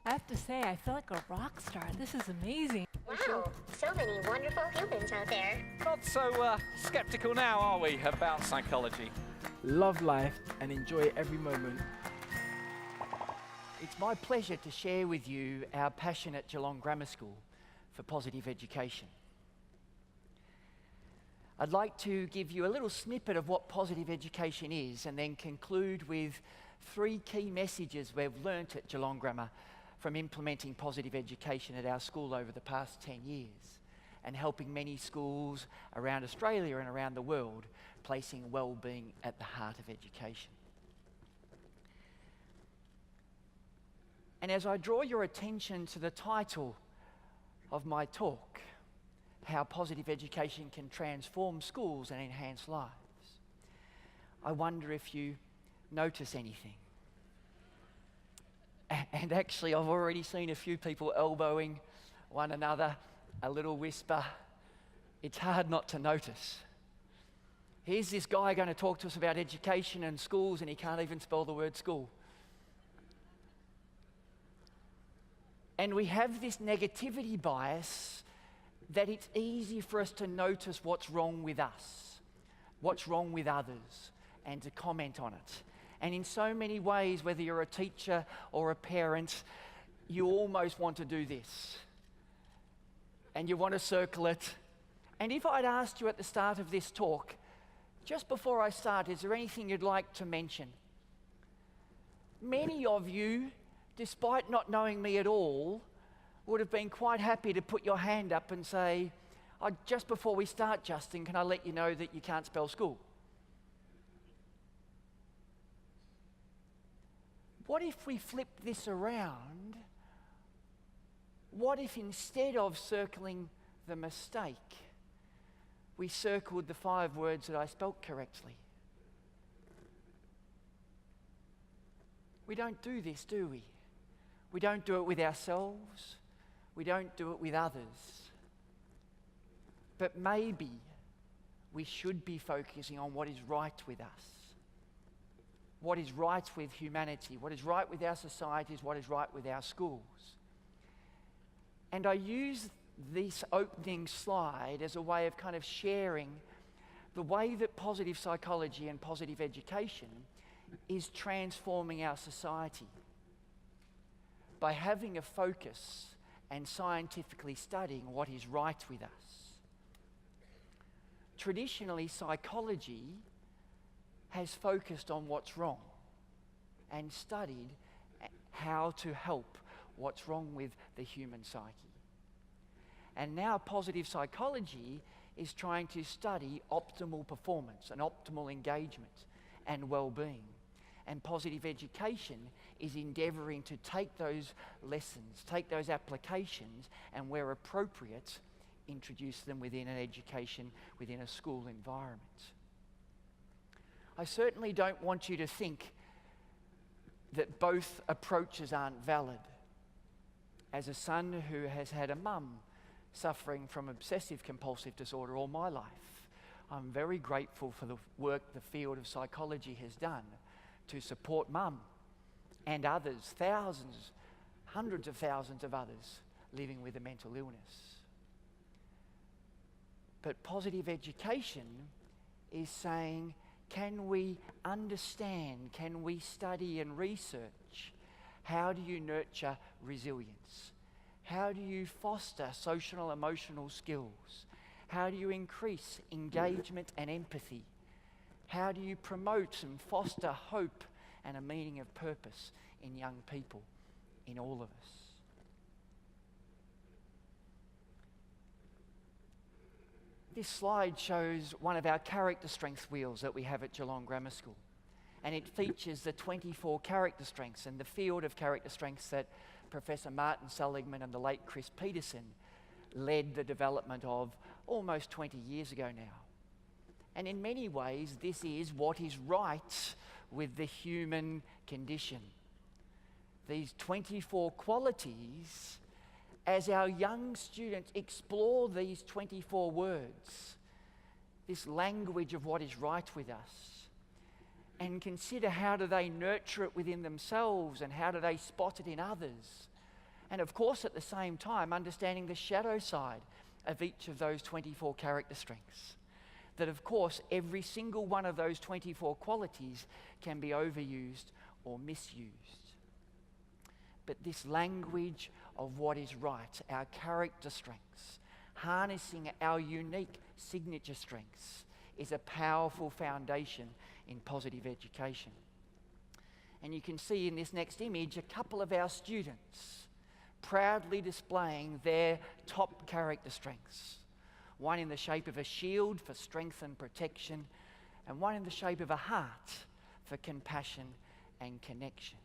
I have to say, I feel like a rock star. This is amazing. Wow, so many wonderful humans out there. Not so skeptical now, are we, about psychology? Love life and enjoy every moment. It's my pleasure to share with you our passion at Geelong Grammar School for positive education. I'd like to give you a little snippet of what positive education is and then conclude with 3 key messages we've learnt at Geelong Grammar from implementing positive education at our school over the past 10 years and helping many schools around Australia and around the world, placing well-being at the heart of education. And as I draw your attention to the title of my talk, how positive education can transform schools and enhance lives, I wonder if you notice anything. And actually, I've already seen a few people elbowing one another, a little whisper. It's hard not to notice. Here's this guy going to talk to us about education and schools, and he can't even spell the word school. And we have this negativity bias that it's easy for us to notice what's wrong with us, what's wrong with others, and to comment on it. And in so many ways, whether you're a teacher or a parent, you almost want to do this. And you want to circle it. And if I'd asked you at the start of this talk, just before I start, is there anything you'd like to mention? Many of you, despite not knowing me at all, would have been quite happy to put your hand up and say, just before we start, Justin, can I let you know that you can't spell school? What if we flipped this around? What if instead of circling the mistake, we circled the 5 words that I spelt correctly? We don't do this, do we? We don't do it with ourselves. We don't do it with others. But maybe we should be focusing on what is right with us, what is right with humanity, what is right with our societies, what is right with our schools. And I use this opening slide as a way of kind of sharing the way that positive psychology and positive education is transforming our society by having a focus and scientifically studying what is right with us. Traditionally, psychology has focused on what's wrong and studied how to help what's wrong with the human psyche. And now positive psychology is trying to study optimal performance and optimal engagement and well-being. And positive education is endeavouring to take those lessons, take those applications, and where appropriate, introduce them within an education, within a school environment. I certainly don't want you to think that both approaches aren't valid. As a son who has had a mum suffering from obsessive compulsive disorder all my life, I'm very grateful for the work the field of psychology has done to support mum and others, thousands, hundreds of thousands of others living with a mental illness. But positive education is saying, can we understand, can we study and research? How do you nurture resilience? How do you foster social and emotional skills? How do you increase engagement and empathy? How do you promote and foster hope and a meaning of purpose in young people, in all of us? This slide shows one of our character strength wheels that we have at Geelong Grammar School. And it features the 24 character strengths and the field of character strengths that Professor Martin Seligman and the late Chris Peterson led the development of almost 20 years ago now. And in many ways, this is what is right with the human condition. These 24 qualities, as our young students explore these 24 words, this language of what is right with us, and consider how do they nurture it within themselves and how do they spot it in others, And of course, at the same time, understanding the shadow side of each of those 24 character strengths. That of course, every single one of those 24 qualities can be overused or misused. But this language of what is right, our character strengths, harnessing our unique signature strengths, is a powerful foundation in positive education. And you can see in this next image a couple of our students proudly displaying their top character strengths. One in the shape of a shield for strength and protection, and one in the shape of a heart for compassion and connection.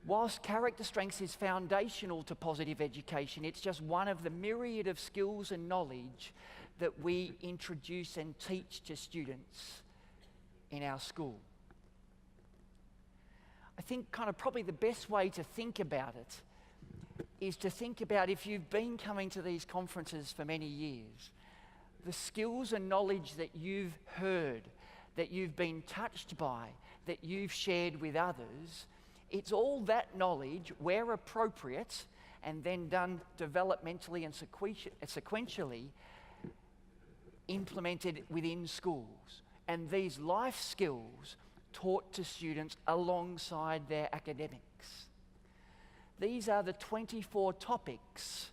Whilst character strengths is foundational to positive education, it's just one of the myriad of skills and knowledge that we introduce and teach to students in our school. I think kind of probably the best way to think about it is to think about, if you've been coming to these conferences for many years, the skills and knowledge that you've heard, that you've been touched by, that you've shared with others, it's all that knowledge, where appropriate, and then done developmentally and sequentially, implemented within schools. And these life skills taught to students alongside their academics. These are the 24 topics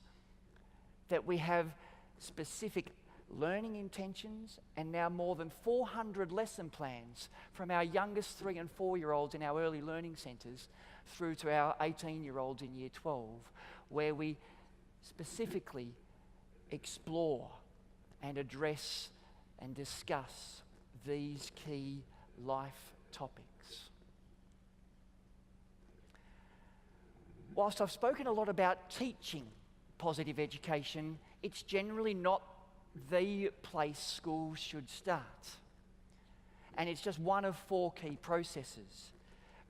that we have specific learning intentions, and now more than 400 lesson plans from our youngest 3 and 4-year-olds in our early learning centres through to our 18-year-olds in Year 12, where we specifically explore and address and discuss these key life topics. Whilst I've spoken a lot about teaching positive education, it's generally not the place schools should start. And it's just one of 4 key processes.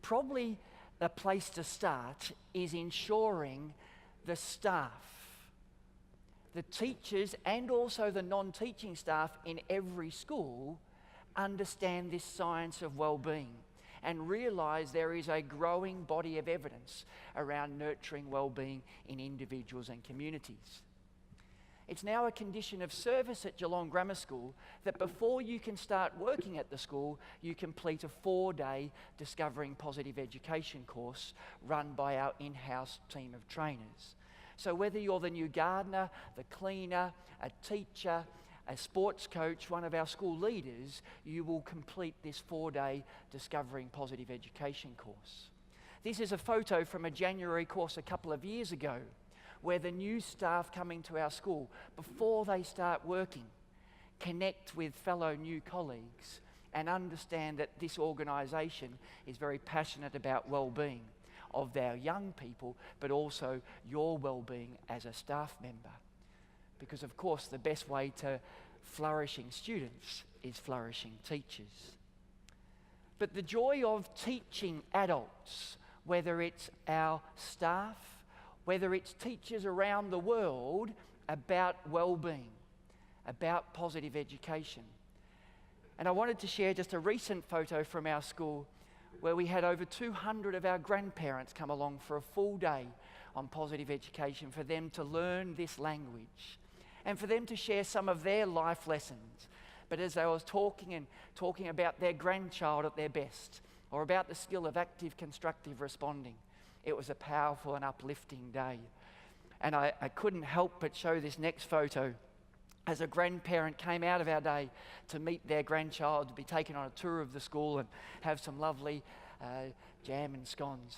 Probably the place to start is ensuring the staff, the teachers and also the non-teaching staff in every school understand this science of well-being and realise there is a growing body of evidence around nurturing well-being in individuals and communities. It's now a condition of service at Geelong Grammar School that before you can start working at the school, you complete a 4-day Discovering Positive Education course run by our in-house team of trainers. So whether you're the new gardener, the cleaner, a teacher, a sports coach, one of our school leaders, you will complete this 4-day Discovering Positive Education course. This is a photo from a January course a couple of years ago, where the new staff coming to our school, before they start working, connect with fellow new colleagues and understand that this organisation is very passionate about well-being of their young people, but also your well-being as a staff member. Because of course the best way to flourishing students is flourishing teachers. But the joy of teaching adults, whether it's our staff, whether it's teachers around the world, about well-being, about positive education. And I wanted to share just a recent photo from our school where we had over 200 of our grandparents come along for a full day on positive education for them to learn this language and for them to share some of their life lessons. But as I was talking about their grandchild at their best, or about the skill of active constructive responding, it was a powerful and uplifting day. And I couldn't help but show this next photo as a grandparent came out of our day to meet their grandchild, to be taken on a tour of the school and have some lovely jam and scones.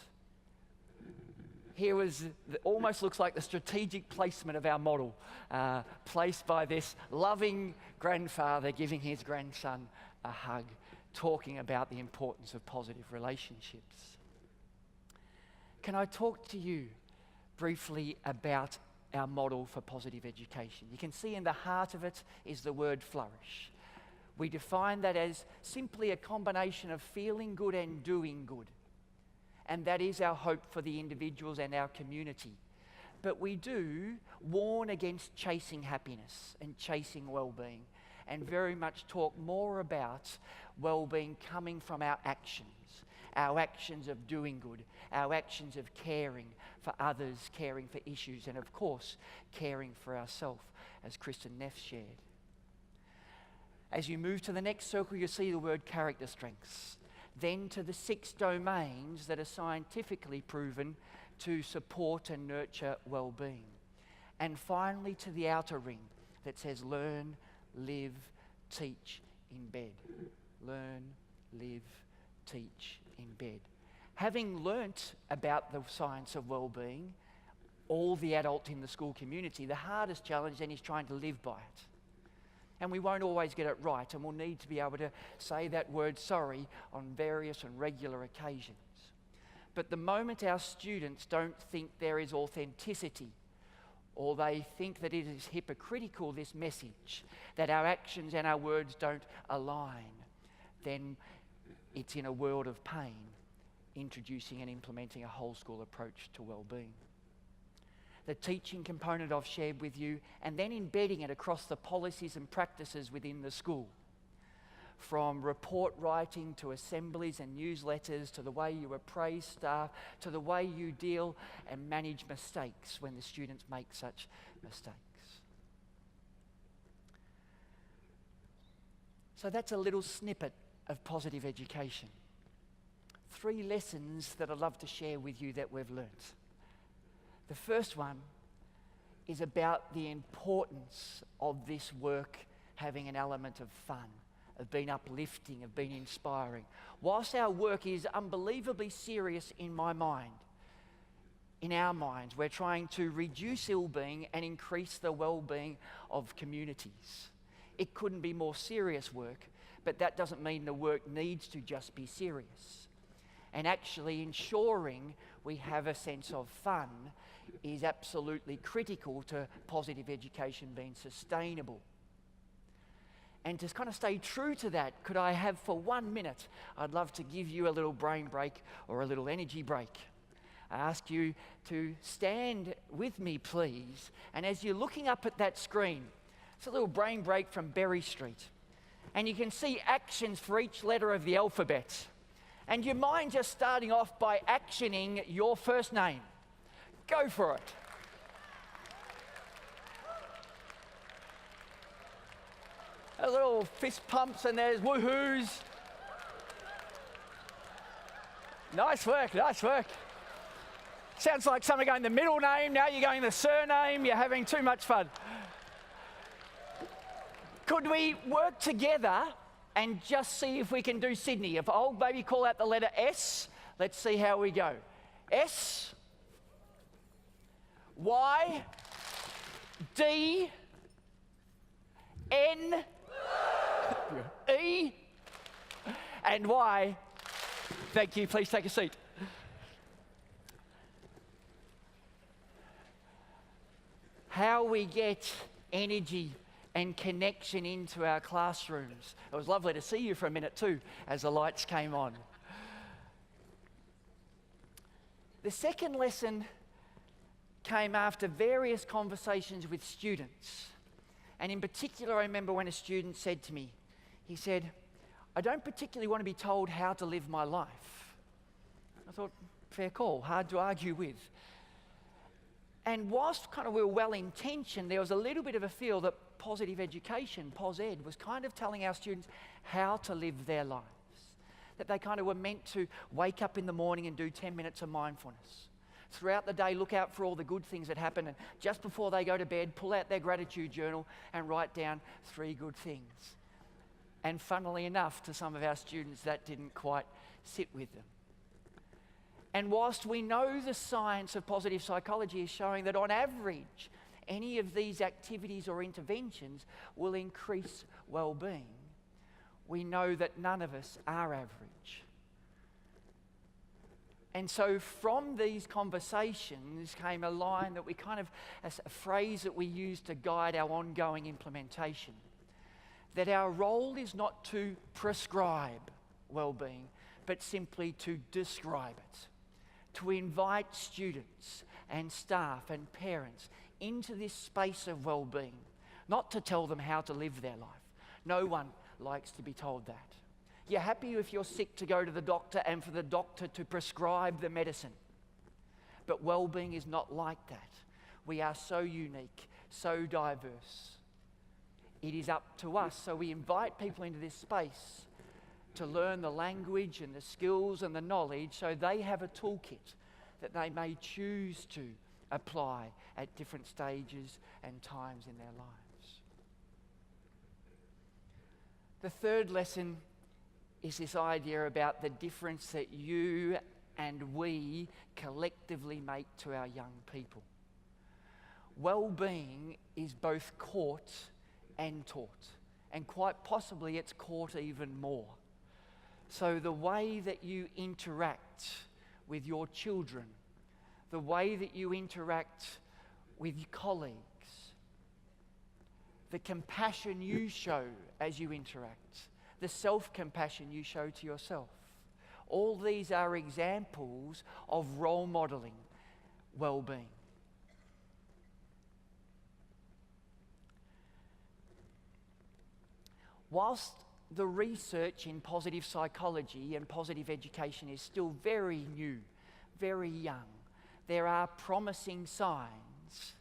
Here was, almost looks like the strategic placement of our model, placed by this loving grandfather giving his grandson a hug, talking about the importance of positive relationships. Can I talk to you briefly about our model for positive education? You can see in the heart of it is the word flourish. We define that as simply a combination of feeling good and doing good. And that is our hope for the individuals and our community. But we do warn against chasing happiness and chasing well-being, and very much talk more about well-being coming from our actions our actions of doing good, our actions of caring for others, caring for issues, and of course, caring for ourselves, as Kristen Neff shared. As you move to the next circle, you'll see the word character strengths. Then to the 6 domains that are scientifically proven to support and nurture well-being. And finally to the outer ring that says learn, live, teach, embed. Learn, live, teach, embed. Having learnt about the science of well-being, all the adults in the school community, the hardest challenge then is trying to live by it. And we won't always get it right, and we'll need to be able to say that word sorry on various and regular occasions. But the moment our students don't think there is authenticity, or they think that it is hypocritical, this message, that our actions and our words don't align, then it's in a world of pain, introducing and implementing a whole school approach to well-being. The teaching component I've shared with you, and then embedding it across the policies and practices within the school. From report writing to assemblies and newsletters, to the way you appraise staff, to the way you deal and manage mistakes when the students make such mistakes. So that's a little snippet of positive education. 3 lessons that I'd love to share with you that we've learnt. The first one is about the importance of this work having an element of fun, of being uplifting, of being inspiring. Whilst our work is unbelievably serious in my mind, in our minds, we're trying to reduce ill-being and increase the well-being of communities. It couldn't be more serious work, but that doesn't mean the work needs to just be serious. And actually ensuring we have a sense of fun is absolutely critical to positive education being sustainable. And to kind of stay true to that, could I have for 1 minute, I'd love to give you a little brain break or a little energy break. I ask you to stand with me, please. And as you're looking up at that screen, it's a little brain break from Berry Street. And you can see actions for each letter of the alphabet. And your mind just starting off by actioning your first name. Go for it. A little fist pumps and there's woohoos. Nice work, nice work. Sounds like some are going the middle name, now you're going the surname, you're having too much fun. Could we work together and just see if we can do Sydney? If I'll maybe call out the letter S, let's see how we go. S, Y, D, N, E, and Y. Thank you, please take a seat. How we get energy and connection into our classrooms. It was lovely to see you for a minute too, as the lights came on. The second lesson came after various conversations with students. And in particular, I remember when a student said to me, he said, I don't particularly want to be told how to live my life. I thought, fair call, hard to argue with. And whilst kind of we were well-intentioned, there was a little bit of a feel that positive education, POS-Ed, was kind of telling our students how to live their lives. That they kind of were meant to wake up in the morning and do 10 minutes of mindfulness. Throughout the day, look out for all the good things that happen, and just before they go to bed, pull out their gratitude journal and write down 3 good things. And funnily enough, to some of our students, that didn't quite sit with them. And whilst we know the science of positive psychology is showing that on average, any of these activities or interventions will increase well-being, we know that none of us are average. And so from these conversations came a line that we kind of, a phrase that we use to guide our ongoing implementation, that our role is not to prescribe well-being, but simply to describe it, to invite students and staff and parents into this space of well-being, not to tell them how to live their life. No one likes to be told that. You're happy if you're sick to go to the doctor and for the doctor to prescribe the medicine. But well-being is not like that. We are so unique, so diverse. It is up to us. So we invite people into this space to learn the language and the skills and the knowledge so they have a toolkit that they may choose to apply at different stages and times in their lives. The third lesson is this idea about the difference that you and we collectively make to our young people. Well-being is both caught and taught, and quite possibly it's caught even more. So the way that you interact with your children, the way that you interact with your colleagues, the compassion you show as you interact, the self-compassion you show to yourself. All these are examples of role modeling well-being. Whilst the research in positive psychology and positive education is still very new, very young, there are promising signs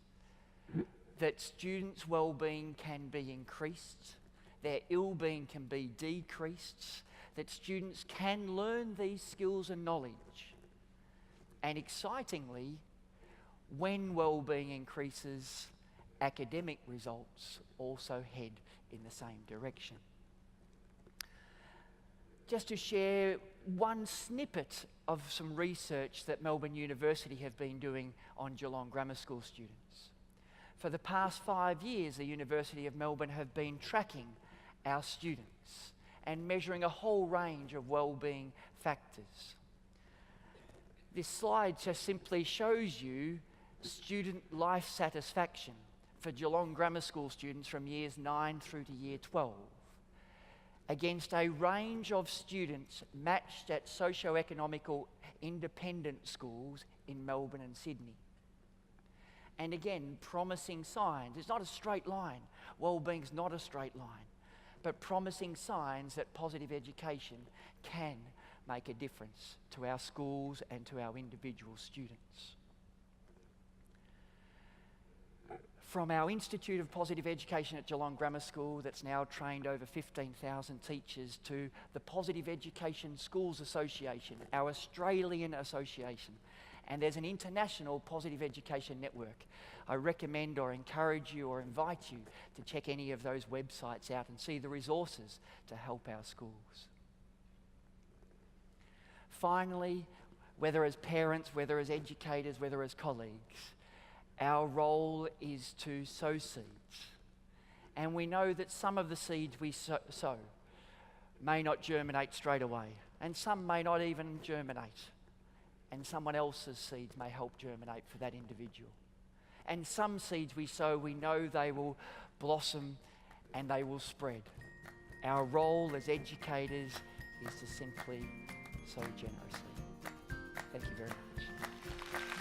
that students' well-being can be increased, their ill-being can be decreased, that students can learn these skills and knowledge. And excitingly, when well-being increases, academic results also head in the same direction. Just to share one snippet of some research that Melbourne University have been doing on Geelong Grammar School students. For the past 5 years, the University of Melbourne have been tracking our students and measuring a whole range of well-being factors. This slide just simply shows you student life satisfaction for Geelong Grammar School students from years 9 through to year 12 against a range of students matched at socio-economical independent schools in Melbourne and Sydney. And again, promising signs. It's not a straight line. Well-being's not a straight line. But promising signs that positive education can make a difference to our schools and to our individual students. From our Institute of Positive Education at Geelong Grammar School that's now trained over 15,000 teachers to the Positive Education Schools Association, our Australian association, and there's an international positive education network. I recommend or encourage you or invite you to check any of those websites out and see the resources to help our schools. Finally, whether as parents, whether as educators, whether as colleagues, our role is to sow seeds. And we know that some of the seeds we sow may not germinate straight away, and some may not even germinate. And someone else's seeds may help germinate for that individual. And some seeds we sow, we know they will blossom and they will spread. Our role as educators is to simply sow generously. Thank you very much.